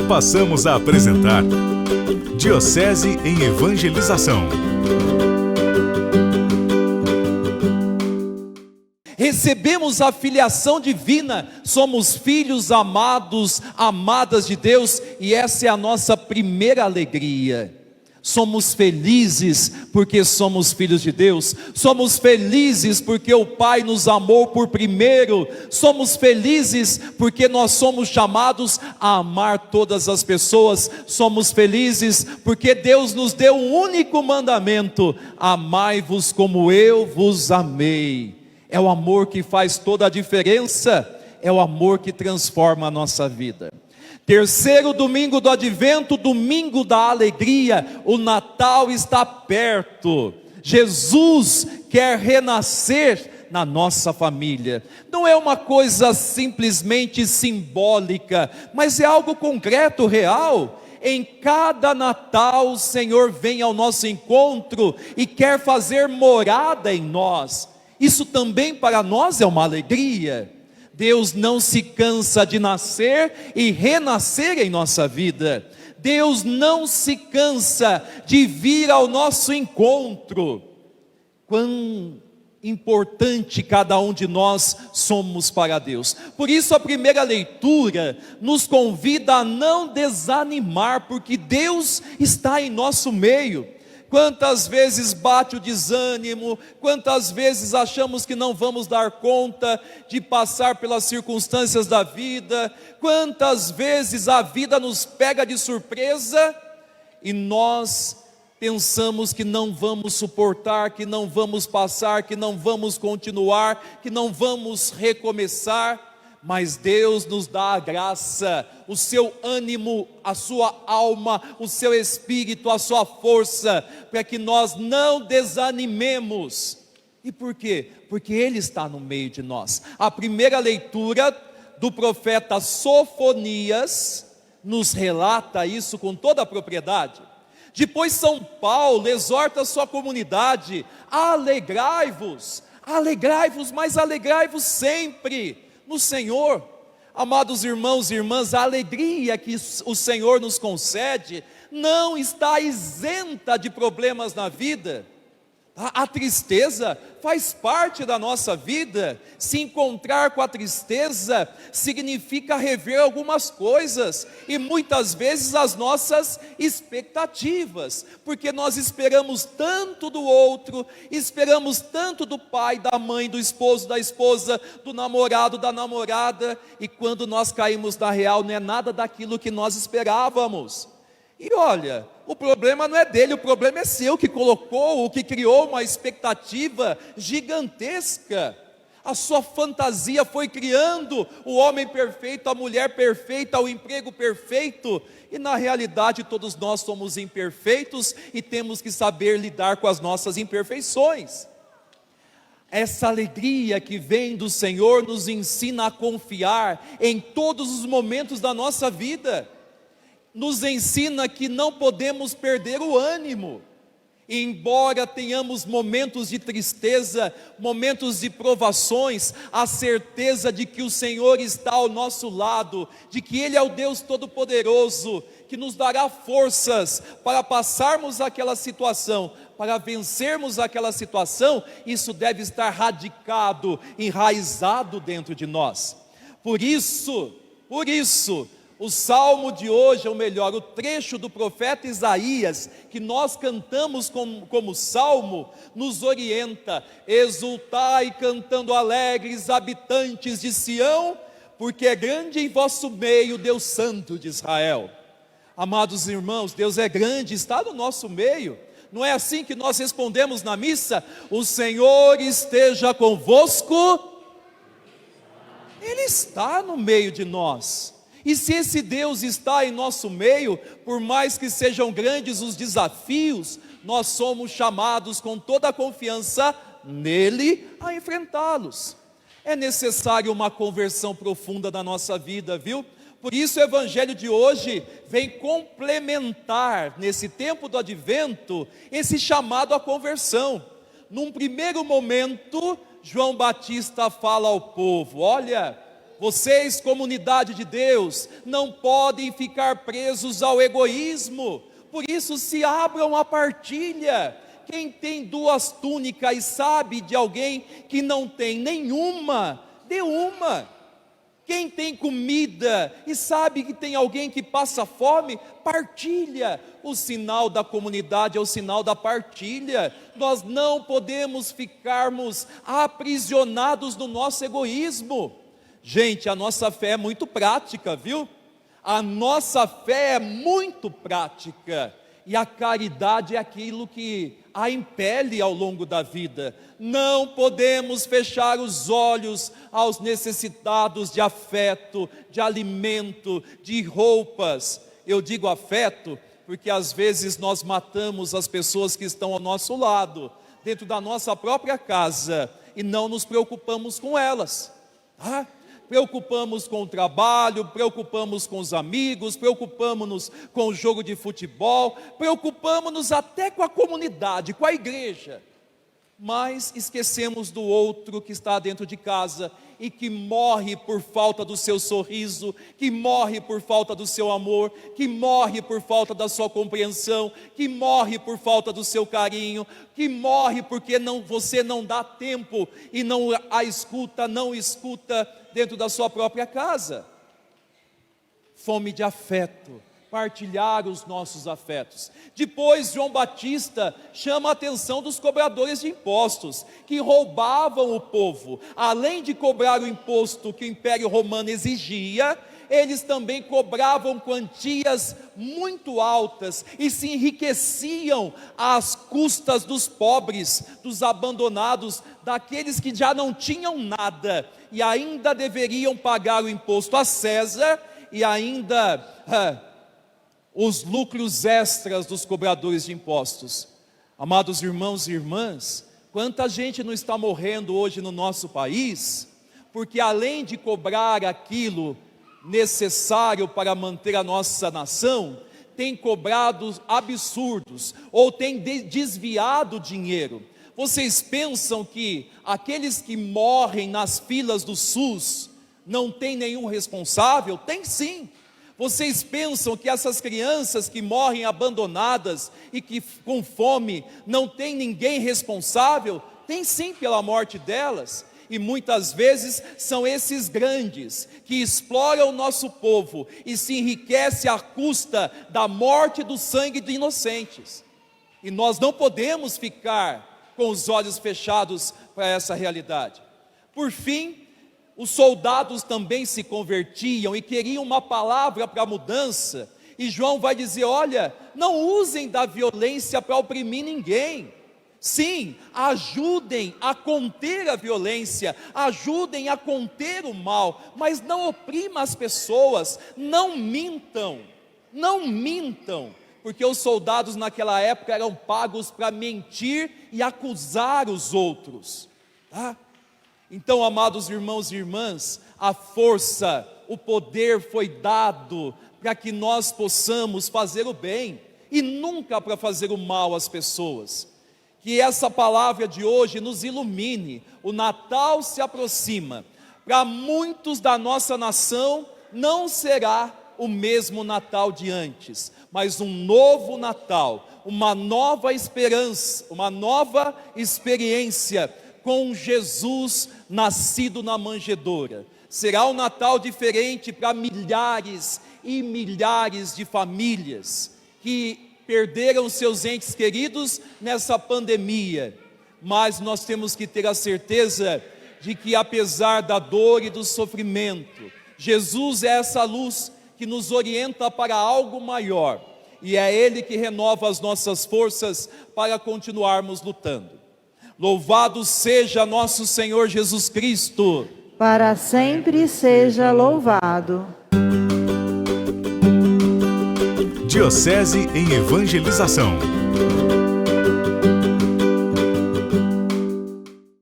Passamos a apresentar Diocese em Evangelização. Recebemos a filiação divina, somos filhos amados, amadas de Deus, e essa é a nossa primeira alegria. Somos felizes porque somos filhos de Deus, somos felizes porque o Pai nos amou por primeiro, somos felizes porque nós somos chamados a amar todas as pessoas, somos felizes porque Deus nos deu um único mandamento: amai-vos como eu vos amei. É o amor que faz toda a diferença, é o amor que transforma a nossa vida. Terceiro domingo do Advento, domingo da alegria, o Natal está perto. Jesus quer renascer na nossa família. Não é uma coisa simplesmente simbólica, mas é algo concreto, real. Em cada Natal o Senhor vem ao nosso encontro e quer fazer morada em nós. Isso também para nós é uma alegria. Deus não se cansa de nascer e renascer em nossa vida. Deus não se cansa de vir ao nosso encontro. Quão importante cada um de nós somos para Deus. Por isso a primeira leitura nos convida a não desanimar, porque Deus está em nosso meio. Quantas vezes bate o desânimo, quantas vezes achamos que não vamos dar conta de passar pelas circunstâncias da vida, quantas vezes a vida nos pega de surpresa e nós pensamos que não vamos suportar, que não vamos passar, que não vamos continuar, que não vamos recomeçar. Mas Deus nos dá a graça, o seu ânimo, a sua alma, o seu espírito, a sua força, para que nós não desanimemos. E por quê? Porque Ele está no meio de nós. A primeira leitura do profeta Sofonias nos relata isso com toda a propriedade. Depois São Paulo exorta a sua comunidade: alegrai-vos, mas alegrai-vos sempre no Senhor. Amados irmãos e irmãs, a alegria que o Senhor nos concede não está isenta de problemas na vida. A tristeza faz parte da nossa vida. Se encontrar com a tristeza significa rever algumas coisas, e muitas vezes as nossas expectativas, porque nós esperamos tanto do outro, esperamos tanto do pai, da mãe, do esposo, da esposa, do namorado, da namorada, e quando nós caímos na real, não é nada daquilo que nós esperávamos. E olha, o problema não é dele, o problema é seu, que colocou, que criou uma expectativa gigantesca. A sua fantasia foi criando o homem perfeito, a mulher perfeita, o emprego perfeito, e na realidade todos nós somos imperfeitos e temos que saber lidar com as nossas imperfeições. Essa alegria que vem do Senhor nos ensina a confiar em todos os momentos da nossa vida. Nos ensina que não podemos perder o ânimo, e embora tenhamos momentos de tristeza, momentos de provações, a certeza de que o Senhor está ao nosso lado, de que Ele é o Deus Todo-Poderoso, que nos dará forças para passarmos aquela situação, para vencermos aquela situação. Isso deve estar radicado, enraizado dentro de nós. Por isso, o salmo de hoje, ou melhor, o trecho do profeta Isaías, que nós cantamos como salmo, nos orienta: exultai cantando alegres, habitantes de Sião, porque é grande em vosso meio Deus Santo de Israel. Amados irmãos, Deus é grande, está no nosso meio. Não é assim que nós respondemos na missa? O Senhor esteja convosco. Ele está no meio de nós. E se esse Deus está em nosso meio, por mais que sejam grandes os desafios, nós somos chamados com toda a confiança nele a enfrentá-los. É necessário uma conversão profunda na nossa vida, viu? Por isso o evangelho de hoje vem complementar, nesse tempo do advento, esse chamado à conversão. Num primeiro momento, João Batista fala ao povo: olha, Vocês, comunidade de Deus, não podem ficar presos ao egoísmo. Por isso, se abram à partilha. Quem tem 2 túnicas e sabe de alguém que não tem nenhuma, dê uma. Quem tem comida e sabe que tem alguém que passa fome, partilha. O sinal da comunidade é o sinal da partilha. Nós não podemos ficarmos aprisionados no nosso egoísmo. Gente, a nossa fé é muito prática, viu? A nossa fé é muito prática. E a caridade é aquilo que a impele ao longo da vida. Não podemos fechar os olhos aos necessitados de afeto, de alimento, de roupas. Eu digo afeto porque às vezes nós matamos as pessoas que estão ao nosso lado, dentro da nossa própria casa, e não nos preocupamos com elas, tá? Preocupamos com o trabalho, preocupamos com os amigos, preocupamos-nos com o jogo de futebol, preocupamos-nos até com a comunidade, com a igreja, mas esquecemos do outro que está dentro de casa e que morre por falta do seu sorriso, que morre por falta do seu amor, que morre por falta da sua compreensão, que morre por falta do seu carinho, que morre porque você não dá tempo e não escuta dentro da sua própria casa. Fome de afeto, partilhar os nossos afetos. Depois João Batista chama a atenção dos cobradores de impostos, que roubavam o povo. Além de cobrar o imposto que o Império Romano exigia, eles também cobravam quantias muito altas e se enriqueciam às custas dos pobres, dos abandonados, daqueles que já não tinham nada e ainda deveriam pagar o imposto a César e ainda os lucros extras dos cobradores de impostos. Amados irmãos e irmãs, quanta gente não está morrendo hoje no nosso país, porque além de cobrar aquilo necessário para manter a nossa nação, tem cobrado absurdos, ou tem desviado dinheiro. Vocês pensam que aqueles que morrem nas filas do SUS não tem nenhum responsável? Tem sim. Vocês pensam que essas crianças que morrem abandonadas e que com fome não tem ninguém responsável? Tem sim pela morte delas. E muitas vezes são esses grandes que exploram o nosso povo e se enriquecem à custa da morte e do sangue de inocentes. E nós não podemos ficar com os olhos fechados para essa realidade. Por fim, os soldados também se convertiam e queriam uma palavra para a mudança. E João vai dizer: olha, não usem da violência para oprimir ninguém. Sim, ajudem a conter a violência, ajudem a conter o mal, mas não oprimam as pessoas, não mintam, porque os soldados naquela época eram pagos para mentir e acusar os outros, tá? Então, amados irmãos e irmãs, a força, o poder foi dado para que nós possamos fazer o bem e nunca para fazer o mal às pessoas. Que essa palavra de hoje nos ilumine. O Natal se aproxima. Para muitos da nossa nação não será o mesmo Natal de antes, mas um novo Natal, uma nova esperança, uma nova experiência com Jesus nascido na manjedoura. Será um Natal diferente para milhares e milhares de famílias que perderam seus entes queridos nessa pandemia, mas nós temos que ter a certeza de que apesar da dor e do sofrimento, Jesus é essa luz que nos orienta para algo maior, e é Ele que renova as nossas forças para continuarmos lutando. Louvado seja nosso Senhor Jesus Cristo. Para sempre seja louvado. Diocese em Evangelização.